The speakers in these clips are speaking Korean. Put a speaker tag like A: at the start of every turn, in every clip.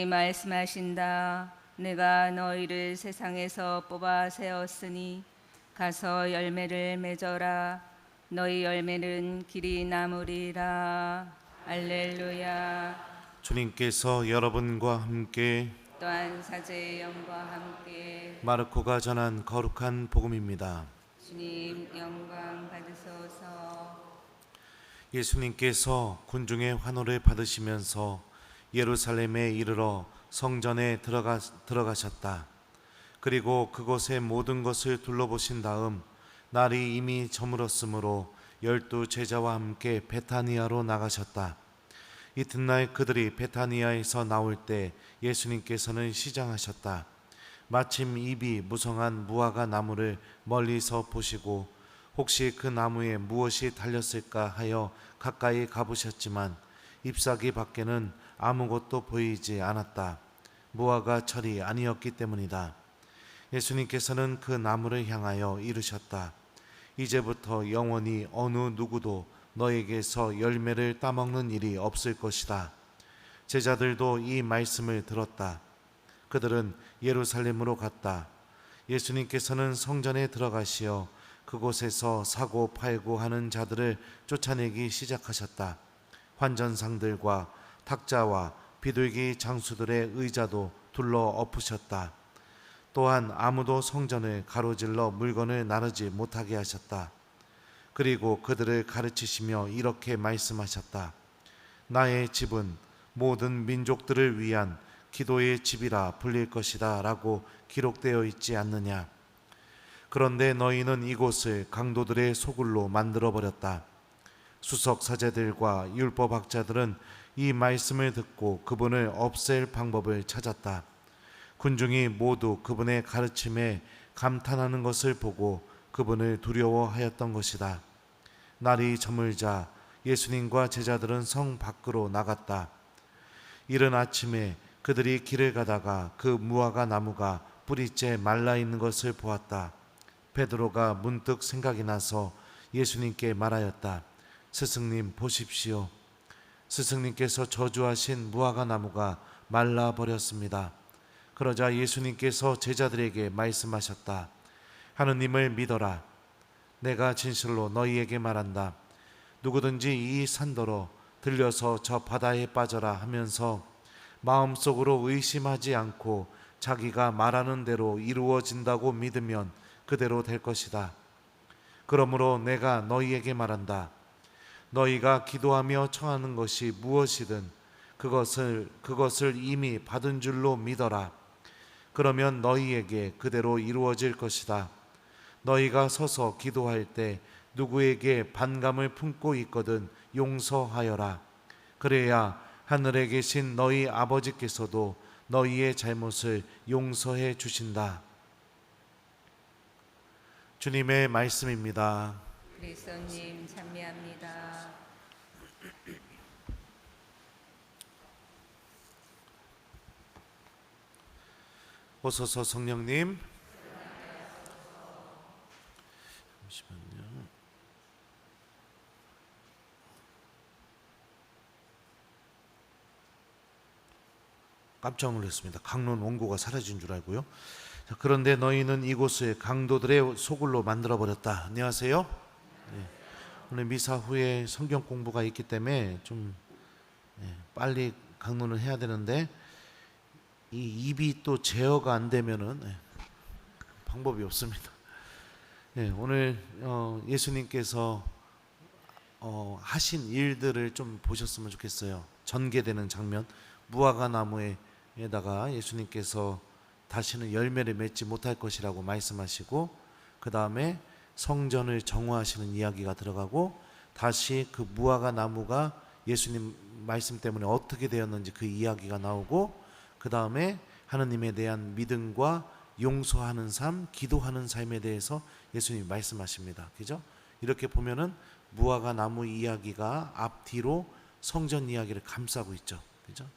A: 말씀하신다. 내가 너희를 세상에서 뽑아 세웠으니 가서 열매를 맺어라. 너희 열매는 길이 남으리라. 할렐루야.
B: 주님께서 여러분과 함께
A: 또한 사제의 영과 함께
B: 마르코가 전한 거룩한 복음입니다.
A: 주님 영광 받으소서.
B: 예수님께서 군중의 환호를 받으시면서 예루살렘에 이르러 성전에 들어가셨다. 그리고 그곳의 모든 것을 둘러보신 다음 날이 이미 저물었으므로 12 제자와 함께 베타니아로 나가셨다. 이튿날 그들이 베타니아에서 나올 때 예수님께서는 시장하셨다. 마침 잎이 무성한 무화과 나무를 멀리서 보시고 혹시 그 나무에 무엇이 달렸을까 하여 가까이 가보셨지만 잎사귀 밖에는 아무것도 보이지 않았다. 무화과 철이 아니었기 때문이다. 예수님께서는 그 나무를 향하여 이르셨다. 이제부터 영원히 어느 누구도 너에게서 열매를 따먹는 일이 없을 것이다. 제자들도 이 말씀을 들었다. 그들은 예루살렘으로 갔다. 예수님께서는 성전에 들어가시어 그곳에서 사고 팔고 하는 자들을 쫓아내기 시작하셨다. 환전상들과 탁자와 비둘기 장수들의 의자도 둘러 엎으셨다. 또한 아무도 성전을 가로질러 물건을 나르지 못하게 하셨다. 그리고 그들을 가르치시며 이렇게 말씀하셨다. 나의 집은 모든 민족들을 위한 기도의 집이라 불릴 것이다 라고 기록되어 있지 않느냐. 그런데 너희는 이곳을 강도들의 소굴로 만들어버렸다. 수석사제들과 율법학자들은 이 말씀을 듣고 그분을 없앨 방법을 찾았다. 군중이 모두 그분의 가르침에 감탄하는 것을 보고 그분을 두려워하였던 것이다. 날이 저물자 예수님과 제자들은 성 밖으로 나갔다. 이른 아침에 그들이 길을 가다가 그 무화과 나무가 뿌리째 말라 있는 것을 보았다. 베드로가 문득 생각이 나서 예수님께 말하였다. 스승님 보십시오. 스승님께서 저주하신 무화과 나무가 말라 버렸습니다. 그러자 예수님께서 제자들에게 말씀하셨다. 하느님을 믿어라. 내가 진실로 너희에게 말한다. 누구든지 이 산더러 들려서 저 바다에 빠져라 하면서 마음속으로 의심하지 않고 자기가 말하는 대로 이루어진다고 믿으면 그대로 될 것이다. 그러므로 내가 너희에게 말한다. 너희가 기도하며 청하는 것이 무엇이든 그것을 이미 받은 줄로 믿어라. 그러면 너희에게 그대로 이루어질 것이다. 너희가 서서 기도할 때 누구에게 반감을 품고 있거든 용서하여라. 그래야 하늘에 계신 너희 아버지께서도 너희의 잘못을 용서해 주신다. 주님의 말씀입니다.
A: 그리스도님 찬미합니다.
B: 오소서 성령님. 잠시만요. 깜짝 놀랐습니다. 강론 원고가 사라진 줄 알고요. 자, 그런데 너희는 이곳을 강도들의 소굴로 만들어버렸다. 안녕하세요. 네. 오늘 미사 후에 성경 공부가 있기 때문에 좀 빨리 강론을 해야 되는데 이 입이 또 제어가 안 되면은 방법이 없습니다. 오늘 예수님께서 하신 일들을 좀 보셨으면 좋겠어요. 전개되는 장면, 무화과 나무에다가 예수님께서 다시는 열매를 맺지 못할 것이라고 말씀하시고, 그 다음에 성전을 정화하시는 이야기가 들어가고, 다시 그 무화과 나무가 예수님 말씀 때문에 어떻게 되었는지 그 이야기가 나오고, 그 다음에 하느님에 대한 믿음과 용서하는 삶, 기도하는 삶에 대해서 예수님이 말씀하십니다. 그죠? 이렇게 보면은 무화과 나무 이야기가 앞뒤로 성전 이야기를 감싸고 있죠. 그죠?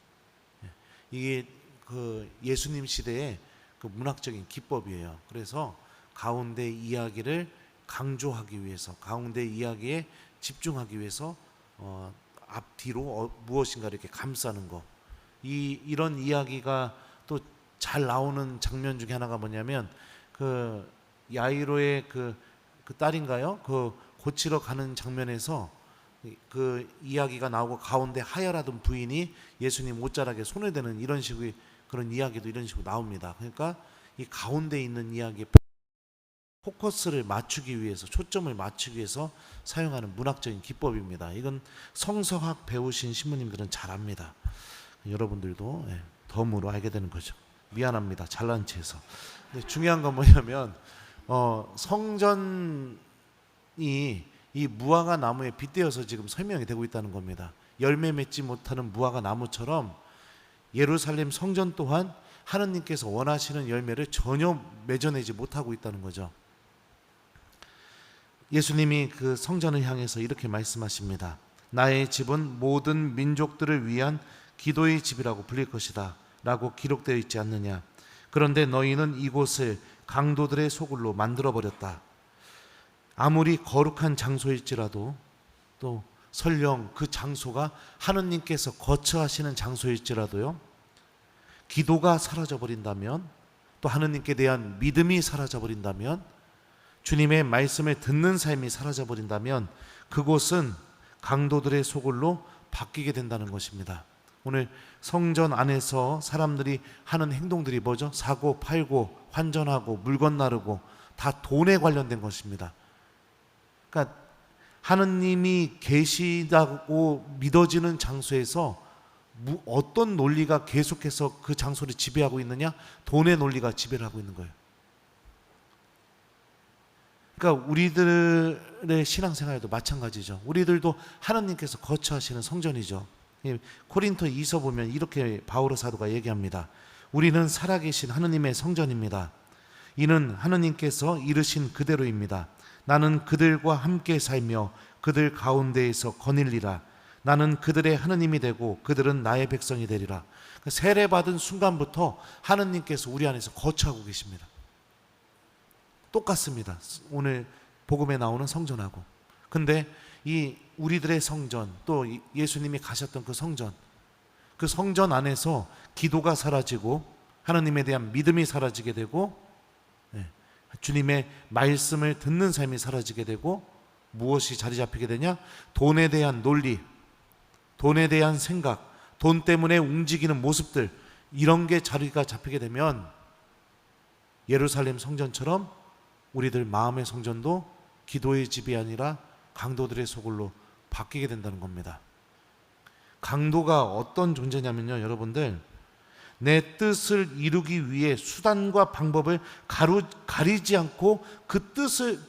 B: 이게 그 예수님 시대의 그 문학적인 기법이에요. 그래서 가운데 이야기를 강조하기 위해서, 가운데 이야기에 집중하기 위해서 앞뒤로 무엇인가 이렇게 감싸는 거. 이런 이야기가 또 잘 나오는 장면 중에 하나가 뭐냐면 그 야이로의 그 딸인가요? 그 고치러 가는 장면에서 그 이야기가 나오고 가운데 하혈하던 부인이 예수님 옷자락에 손을 대는 이런 식의 그런 이야기도 이런 식으로 나옵니다. 그러니까 이 가운데 있는 이야기에 포커스를 맞추기 위해서, 초점을 맞추기 위해서 사용하는 문학적인 기법입니다. 이건 성서학 배우신 신부님들은 잘 압니다. 여러분들도 덤으로 알게 되는 거죠. 미안합니다. 잘난 체해서. 근데 중요한 건 뭐냐면 성전이 이 무화과 나무에 빗대어서 지금 설명이 되고 있다는 겁니다. 열매 맺지 못하는 무화과 나무처럼 예루살렘 성전 또한 하느님께서 원하시는 열매를 전혀 맺어내지 못하고 있다는 거죠. 예수님이 그 성전을 향해서 이렇게 말씀하십니다. 나의 집은 모든 민족들을 위한 기도의 집이라고 불릴 것이다 라고 기록되어 있지 않느냐. 그런데 너희는 이곳을 강도들의 소굴로 만들어버렸다. 아무리 거룩한 장소일지라도, 또 설령 그 장소가 하느님께서 거처하시는 장소일지라도요, 기도가 사라져버린다면, 또 하느님께 대한 믿음이 사라져버린다면, 주님의 말씀을 듣는 삶이 사라져버린다면 그곳은 강도들의 소굴로 바뀌게 된다는 것입니다. 오늘 성전 안에서 사람들이 하는 행동들이 뭐죠? 사고 팔고 환전하고 물건 나르고 다 돈에 관련된 것입니다. 그러니까 하느님이 계시다고 믿어지는 장소에서 어떤 논리가 계속해서 그 장소를 지배하고 있느냐? 돈의 논리가 지배를 하고 있는 거예요. 그러니까 우리들의 신앙생활도 마찬가지죠. 우리들도 하나님께서 거처하시는 성전이죠. 코린토 2서 보면 이렇게 바오로 사도가 얘기합니다. 우리는 살아계신 하느님의 성전입니다. 이는 하느님께서 이르신 그대로입니다. 나는 그들과 함께 살며 그들 가운데에서 거닐리라. 나는 그들의 하느님이 되고 그들은 나의 백성이 되리라. 세례받은 순간부터 하느님께서 우리 안에서 거처하고 계십니다. 똑같습니다. 오늘 복음에 나오는 성전하고. 근데 이 우리들의 성전, 또 예수님이 가셨던 그 성전 안에서 기도가 사라지고 하나님에 대한 믿음이 사라지게 되고 주님의 말씀을 듣는 삶이 사라지게 되고 무엇이 자리 잡히게 되냐? 돈에 대한 논리, 돈에 대한 생각, 돈 때문에 움직이는 모습들, 이런 게 자리가 잡히게 되면 예루살렘 성전처럼 우리들 마음의 성전도 기도의 집이 아니라 강도들의 소굴로 바뀌게 된다는 겁니다. 강도가 어떤 존재냐면요, 여러분들, 내 뜻을 이루기 위해 수단과 방법을 가리지 않고 그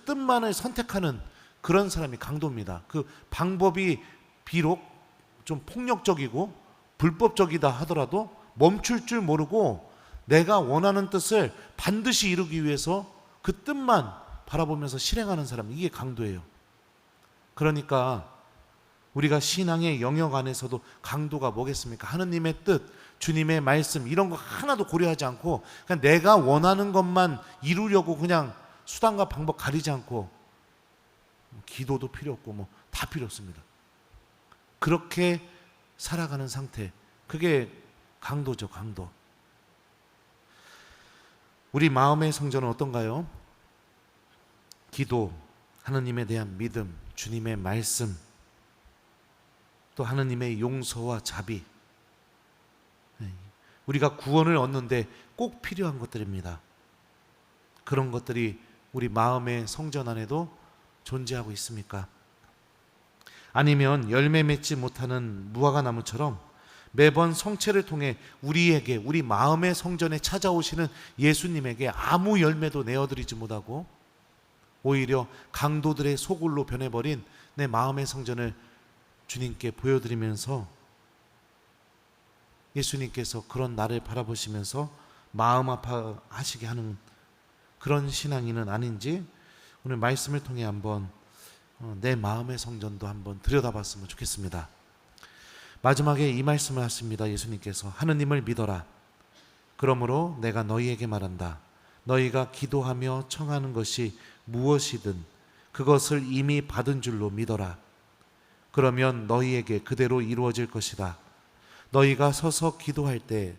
B: 뜻만을 선택하는 그런 사람이 강도입니다. 그 방법이 비록 좀 폭력적이고 불법적이다 하더라도 멈출 줄 모르고 내가 원하는 뜻을 반드시 이루기 위해서 그 뜻만 바라보면서 실행하는 사람, 이게 강도예요. 그러니까 우리가 신앙의 영역 안에서도 강도가 뭐겠습니까? 하느님의 뜻, 주님의 말씀, 이런 거 하나도 고려하지 않고 그냥 내가 원하는 것만 이루려고 그냥 수단과 방법 가리지 않고, 기도도 필요 없고 뭐 다 필요 없습니다. 그렇게 살아가는 상태, 그게 강도죠, 강도. 우리 마음의 성전은 어떤가요? 기도, 하느님에 대한 믿음, 주님의 말씀, 또 하느님의 용서와 자비, 우리가 구원을 얻는데 꼭 필요한 것들입니다. 그런 것들이 우리 마음의 성전 안에도 존재하고 있습니까? 아니면 열매 맺지 못하는 무화과 나무처럼 매번 성체를 통해 우리에게, 우리 마음의 성전에 찾아오시는 예수님에게 아무 열매도 내어드리지 못하고 오히려 강도들의 소굴로 변해버린 내 마음의 성전을 주님께 보여드리면서 예수님께서 그런 나를 바라보시면서 마음 아파하시게 하는 그런 신앙인은 아닌지 오늘 말씀을 통해 한번 내 마음의 성전도 한번 들여다봤으면 좋겠습니다. 마지막에 이 말씀을 하십니다. 예수님께서 하느님을 믿어라. 그러므로 내가 너희에게 말한다. 너희가 기도하며 청하는 것이 무엇이든 그것을 이미 받은 줄로 믿어라. 그러면 너희에게 그대로 이루어질 것이다. 너희가 서서 기도할 때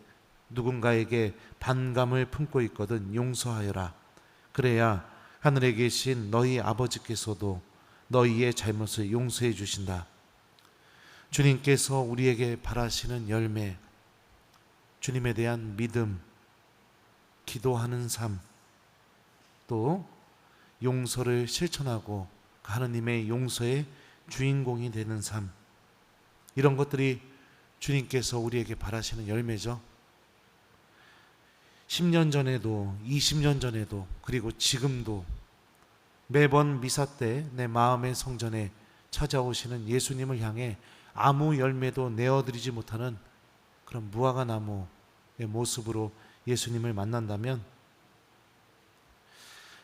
B: 누군가에게 반감을 품고 있거든 용서하여라. 그래야 하늘에 계신 너희 아버지께서도 너희의 잘못을 용서해 주신다. 주님께서 우리에게 바라시는 열매, 주님에 대한 믿음, 기도하는 삶, 또 용서를 실천하고 하느님의 용서의 주인공이 되는 삶, 이런 것들이 주님께서 우리에게 바라시는 열매죠. 10년 전에도 20년 전에도 그리고 지금도 매번 미사 때 내 마음의 성전에 찾아오시는 예수님을 향해 아무 열매도 내어드리지 못하는 그런 무화과 나무의 모습으로 예수님을 만난다면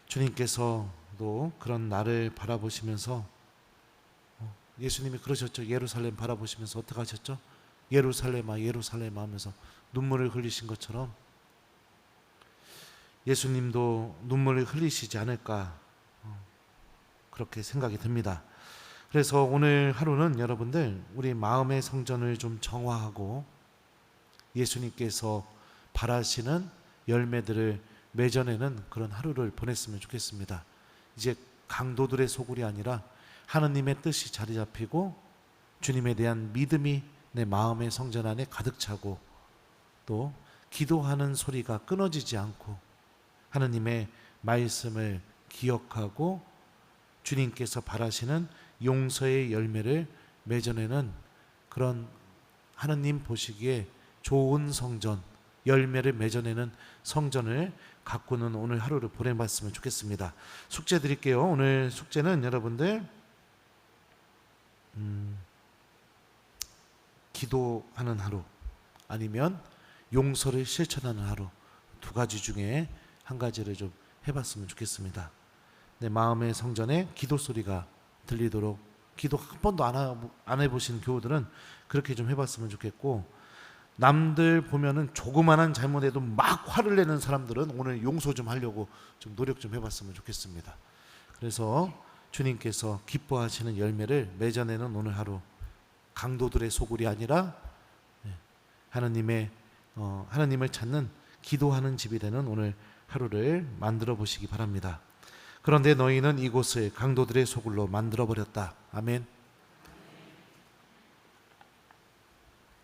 B: 주님께서도 그런 나를 바라보시면서 예수님이 그러셨죠. 예루살렘 바라보시면서 어떻게 하셨죠? 예루살렘아 예루살렘아 하면서 눈물을 흘리신 것처럼 예수님도 눈물을 흘리시지 않을까 그렇게 생각이 듭니다. 그래서 오늘 하루는 여러분들 우리 마음의 성전을 좀 정화하고 예수님께서 바라시는 열매들을 맺어내는 그런 하루를 보냈으면 좋겠습니다. 이제 강도들의 소굴이 아니라 하느님의 뜻이 자리 잡히고 주님에 대한 믿음이 내 마음의 성전 안에 가득 차고 또 기도하는 소리가 끊어지지 않고 하느님의 말씀을 기억하고 주님께서 바라시는 용서의 열매를 맺어내는 그런 하느님 보시기에 좋은 성전, 열매를 맺어내는 성전을 가꾸는 오늘 하루를 보내봤으면 좋겠습니다. 숙제 드릴게요. 오늘 숙제는 여러분들 기도하는 하루 아니면 용서를 실천하는 하루, 두 가지 중에 한 가지를 좀 해봤으면 좋겠습니다. 내 마음의 성전에 기도 소리가 들리도록, 기도 한 번도 안 해보신 교우들은 그렇게 좀 해봤으면 좋겠고, 남들 보면은 조그만한 잘못에도 막 화를 내는 사람들은 오늘 용서 좀 하려고 좀 노력 좀 해봤으면 좋겠습니다. 그래서 주님께서 기뻐하시는 열매를 맺어내는 오늘 하루, 강도들의 소굴이 아니라 하나님을 찾는 기도하는 집이 되는 오늘 하루를 만들어 보시기 바랍니다. 그런데 너희는 이곳을 강도들의 소굴로 만들어 버렸다. 아멘.